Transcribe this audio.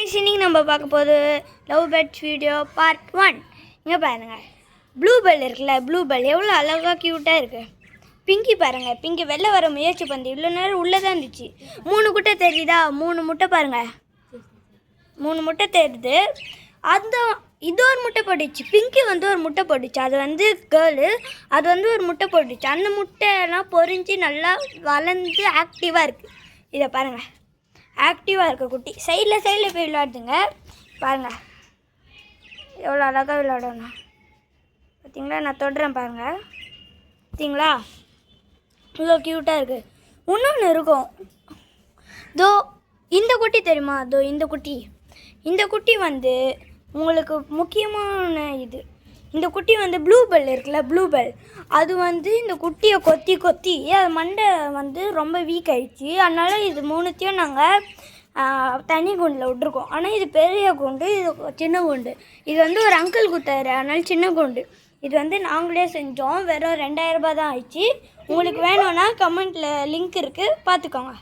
Friends, இன்றைக்கி நம்ம பார்க்க போது லவ் பேர்ட்ஸ் வீடியோ பார்ட் 1. இங்கே பாருங்கள், ப்ளூ பெல் இருக்குல்ல, ப்ளூ பெல் எவ்வளோ அழகாக க்யூட்டாக இருக்குது. பிங்கி பாருங்கள், பிங்கி வெளில வர முயற்சி பண்ணி இவ்வளோ நேரம் உள்ளே தான் இருந்துச்சு. 3 முட்டை தெரியுதா? 3 முட்டை பாருங்கள், 3 முட்டை தெரியுது. இது ஒரு முட்டை போட்டுச்சு. பிங்கி ஒரு முட்டை போட்டுச்சு. அது கேர்ளு. அது ஒரு முட்டை போட்டுச்சு. அந்த முட்டையெல்லாம் பொரிஞ்சு நல்லா வளர்ந்து ஆக்டிவாக இருக்குது. இதை பாருங்கள், ஆக்டிவாக இருக்க குட்டி. சைடில் போய் விளையாடுதுங்க. பாருங்கள் எவ்வளோ அழகாக விளையாடணும். பார்த்தீங்களா? நான் தொடுறேன் பாருங்கள். பார்த்தீங்களா? இவ்வளோ க்யூட்டாக இருக்குது. இன்னொன்று இருக்கும். இந்த குட்டி தெரியுமா? இந்த குட்டி உங்களுக்கு முக்கியமான இந்த குட்டி ப்ளூ பெல் இருக்குல்ல, ப்ளூ பெல் அது இந்த குட்டியை கொத்தி அது மண்டை ரொம்ப வீக் ஆகிடுச்சு. அதனால் இது 3த்தையும் நாங்கள் தனி குண்டில் விட்ருக்கோம். ஆனால் இது பெரிய குண்டு, இது சின்ன குண்டு. இது ஒரு அங்கிள் குத்தாரு, அதனால் சின்ன குண்டு. இது நாங்களே செஞ்சோம். வெறும் 2000 ரூபாய் தான் ஆயிடுச்சு. உங்களுக்கு வேணும்னா கமெண்ட்டில் லிங்க் இருக்குது, பார்த்துக்கோங்க.